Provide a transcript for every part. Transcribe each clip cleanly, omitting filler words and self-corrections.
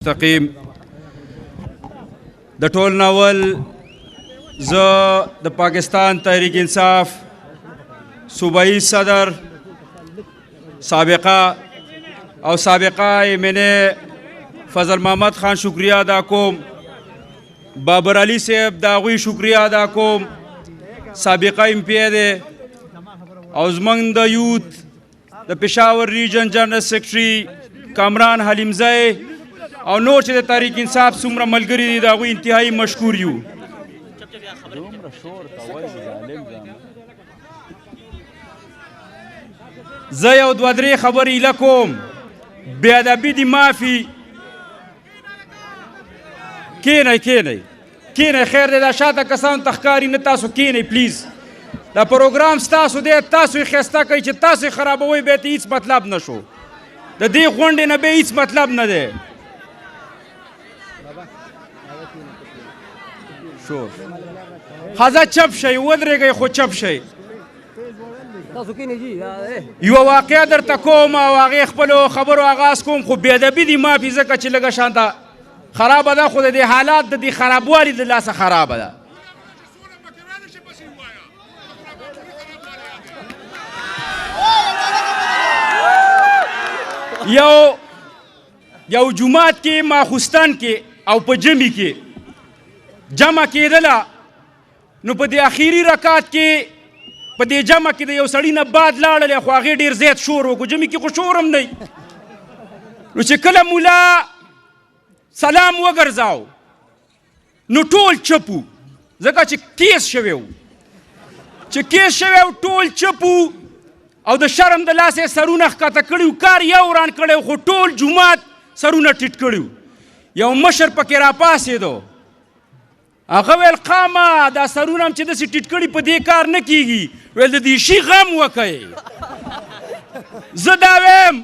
مستقیم د ټول ناول زه د پاکستان تحریک انصاف صوبائی صدر سابقه ایمنه فضل محمد خان شکریہ ادا کوم، بابر علی صاحب د هغوی شکریہ ادا کوم، سابقه ایم پی دی او زمونږ د یوت د پېښور ریجن جنرل سیکرټري کامران حلیمزی او نور چې د تحریک انصاف څومره ملګري دي د هغوی انتهایي مشکور یو. زه یو دوه درې خبرې ایله کوم، بې ادبي دې معافي. کینئ خیر دی، دا شاته کسانو ته ښکاري نه، تاسو کینئ پلیز. دا پروګرام ستاسو دی، تاسو یې ښایسته کوئ، چې تاسو یې خرابوئ بیا ته هېڅ مطلب نه شو. د دې غونډې نه بیا هېڅ مطلب نه دی. خزه چپ شئ، ودرېږئ خو چپ شئ. یوه واقعه درته کوم او هغې خپلو خبرو آغاز کوم، خو بې ادبي دې معافي ځکه چې لږه شانته خرابه ده، خو د دې حالات د دې خرابوالي د لاسه خرابه ده. یو جومات کې ماخوستن کې او په جمعې کې جمع کېدله، نو په دې اخیري رکعت کې په دې جمع کې د یو سړي نه باد لاړلې، خو هغې ډېر زیات شور وکړو. جمعې کې خو شور هم دی. نو چې کله مولا سلام وګرځاو نو ټول چپ وو، ځکه چې کیس شوی و. ټول چپ وو او د شرم د لاسه سرونه ښکته کړي وو. کار یو وران کړی و، خو ټول جومات سرونه ټیټ کړي وو. یو مشر پکې راپاڅېدو، هغه ویل قامه دا سرونه هم چې داسې ټیټ کړي په دې کار نه کېږي، ویل د دې شي غم وکئ. زه دا ویم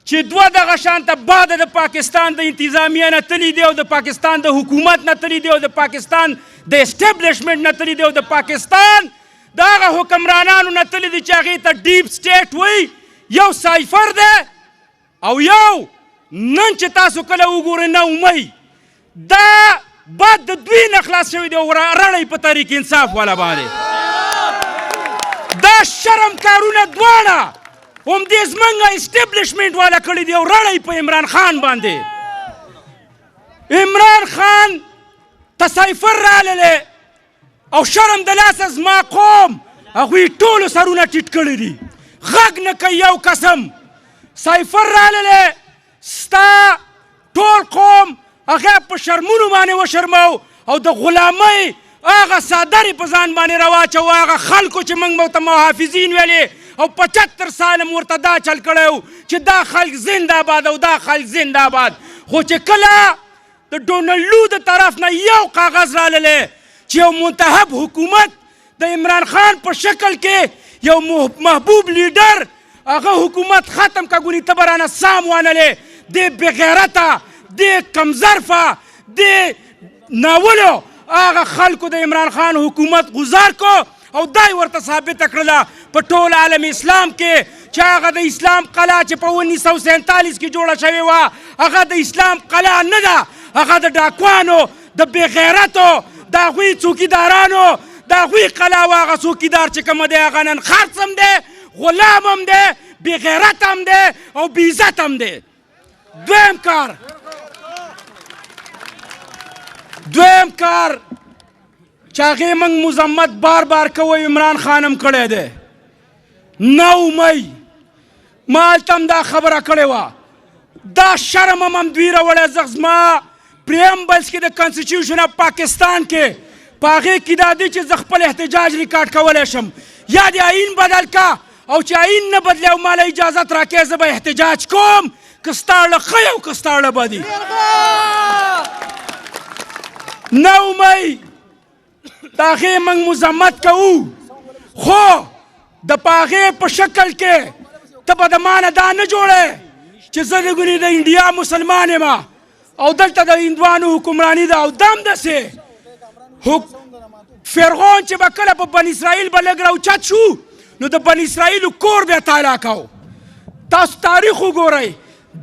چې دوه دغه شانته باده د پاکستان د انتظامیه نه تللی دی او د پاکستان د حکومت نه تللی دی او د پاکستان د اسټیبلیشمنټ نه تللی دی او د پاکستان د هغه حکمرانانو نه تللی دی چې هغې ته ډیپ سټیټ وایي. یو سایفر دی او یو نن چې تاسو کله وګورئ نومۍ، دا باد د دوی نه خلاص شوی دی او رړی په تحریک انصاف والا باندې. دا شرم کارونه دواړه همدې زموږ اسټیبلیشمنټ والا کړي دي او رړی په عمران خان باندې. عمران خان ته سایفر راللی او شرم د لاسه زما قوم هغوی ټولو سرونه ټیټ کړي دي، غږ نه کوي. یو قسم سایفر راللی، ستا ټول قوم هغه په شرمونو باندې وشرمو او د غلامۍ هغه څادر یې په ځان باندې راواچوه. هغه خلکو چې موږ ورته محافظین ویلې او 75 ساله مو ورته دا چل کړی و چې دا خلک زنده‌باد او دا خلک زنده‌باد. خو چې کله د ډونلډ د طرف نه یو کاغذ راللی چې یو منتخب حکومت د عمران خان په شکل کې یو محبوب لیډر هغه حکومت ختم که ګونې ته به رانه سام وانلې، دې بېغیرته، دې کمظرفه، دې ناولو هغه خلکو د عمران خان حکومت گزار کو او دای ورته ثابته کړله په ټول عالم اسلام کې چې هغه د اسلام قلعه چې په 1947 کې جوړه شوې وه هغه د اسلام قلعه نه ده، هغه د ډاکوانو، د بېغیرتو، د هغوی څوکیدارانو، د هغوی قلعه وه. هغه څوکیدار چې کومه دی هغه نن خرڅ هم دی، غلام هم دی، بېغیرت هم دی او بېعزت هم دی. دویم کار چې هغې موږ مذمت بار بار کوو، عمران خان هم کړی دی. 9 مۍ ما هلته هم دا خبره کړې وه، دا شرم هم دوی راوړی. زما پریمبلز کې د کنسټیټیوشن اف پاکستان کې په هغې کې دا دی چې زه خپل احتجاج ریکارډ کولی شم. یا دې آیین بدل کا او چې آیین نه بدلی او ماله اجازت راکړې زه به احتجاج کوم، که ستا اړه ښه او که ستا اړه بدي. 9 مۍ د هغې موږ مذمت کوو، خو د په هغې په شکل کې ته به د ما نه دا نه جوړې چې زه د ګونې د انډیا مسلمان یم او دلته د هندوانو حکمراني ده. او دا هم داسې فرعون چې به کله په بن اسرائیل به لږ راوچت شو نو د بن اسرائیلو کور بیا تالا کو. تاسو تاریخ وګورئ،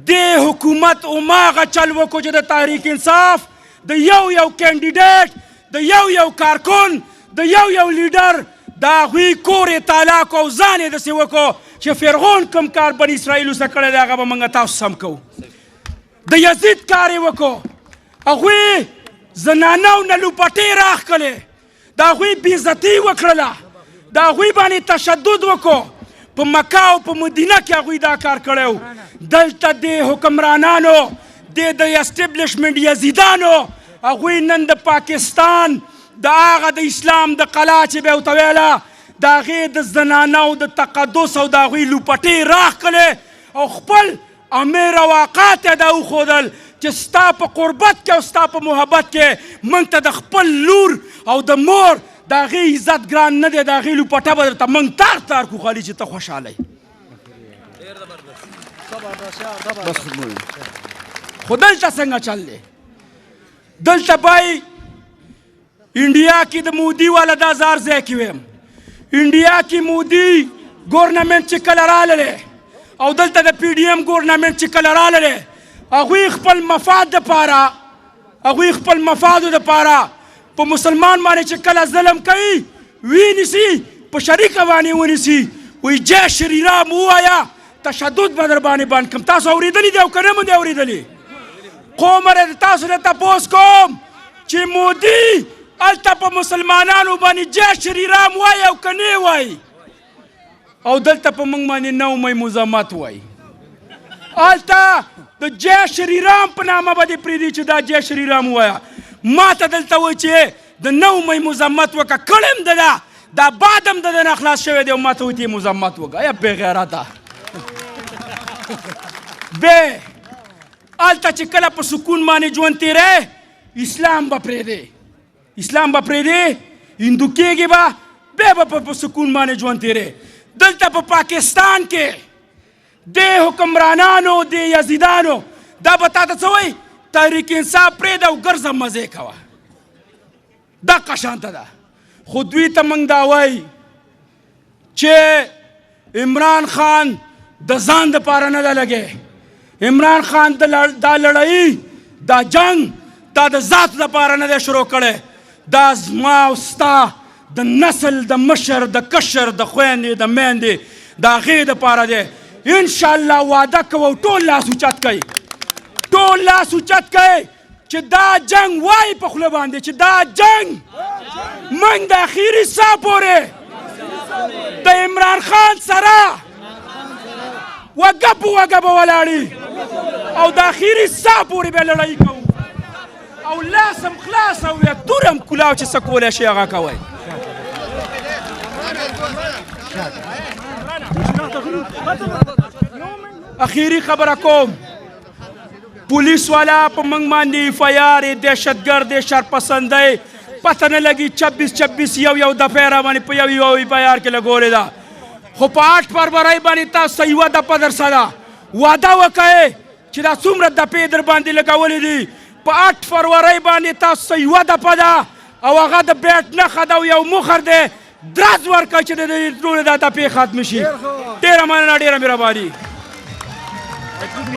دې حکومت هماغه چل وکړو چې د تحریک انصاف د یو کینډیډیټ د یو کارکن د یو لیډر د هغوی کور یې تالا کړو او ځان یې داسې وکړو چې فرعون کوم کار بني اسرائیلو سره کړی دی هغه به موږ تاسو سم کوو د یزید کار یې وکړو هغوی زنانو نه لوپټې راښکلې د هغوی بېعزتي وکړله د هغوی باندې تشدد وکړو په مکه او په مدینه کې هغوی دا کار کړی و دلته د حکمرانانو د اسټبلیشمنټ یزیدانو هغوی نن د پاکستان د هغه د اسلام د قلا چې به یې ورته ویله د هغې د زنانو د تقدس او د هغوی لوپټې راښکلې او خپل امیر اوقات یې دا وښودل چې ستا په قربت کې او ستا په محبت کې موږ ته د خپل لور او د مور د هغې عزت ګران نه دی د هغې لوپټه به درته موږ تار تار کړو خالي چې ته خوشحاله یې خو دلته څنګه چل دی دلته بای انډیا کې د مودي والا دا زار ځای کې ویم انډیا کې مودي ګورنمنټ چې کله راغلی او دلته د پی ډي ایم ګورنمنټ چې کله راغلی هغوی خپل مفاد دپاره هغوی خپل مفادو دپاره په مسلمان باندې چې کله ظلم کوي وینیسي په شریکه باندې ونیسي وایي جای شریرام ووایه تشدد به در باندې بند کړم تاسو اورېدلي دي او که نه مو دي اورېدلي قومه تاسو نه تپوس کوم چې مودي هلته په مسلمانانو باندې جای شریرام وایي او که نه وایي او دلته په موږ باندې 9 مۍ مزاحمت وایي هلته د جای شریرام په نامه به دې پرېږدي چې دا جای شریرام ووایه ما ته دلته وایي چې د 9 مۍ مزاحمت وکړه کړم د ده دا باد هم د ده نه خلاص شوی دی او ما ته وایي چې مزاحمت وکړه یا بېغیرته بې هلته چې کله په سکون باندې ژوند تېری اسلام به پرېږدې اسلام به پرېږدې هندو کېږي به بیا به په سکون باندې ژوند تېری دلته په پاکستان کې د حکمرانانو د یزیدانو دا به تا ته څه وایي تحریک انصاف پرېږده او ګرځه مزې کوه دقه شانته ده خو دوی ته موږ دا وایي چې عمران خان د ځان دپاره نه ده لګې عمران خان دا لړۍ دا جنګ دا د ذات دپاره نه دی شروع کړی دا زما او ستا د نسل د مشر د کشر د خویندې د میندې د هغې دپاره دی انشاءالله وعده کوو ټول لاس اوچت کوي ټول لاس اوچت کوي چې دا جنګ وایي په خوله باندې چې دا جنګ موږ د اخري ساه پورې د عمران خان سره وګه په وګه به ولاړي او د اخري ساه پورې به لړۍ کوو او لاس هم خلاص او یا تور هم کلاو چې څه کولی شي هغه کوئ اخیری خبره کوم پولیس والا په موږ باندې اف آی آر دهشتګرد شرپسندۍ پته نه لګي 26 یو دفعه را باندې په یو اف آی آر کې لګولې ده خو په 8 فروری باندې تاسو یوه دپه در سره وعده وکئ چې دا څومره دپې در باندې لګولې دي په 8 فروری باندې تاسو یوه دپه ده او هغه د بیټ نښه ده او یو مخر دی درز ورکړئ چې د ټولې دا دپې ختمې شي ډېره مننه ډېره مهرباني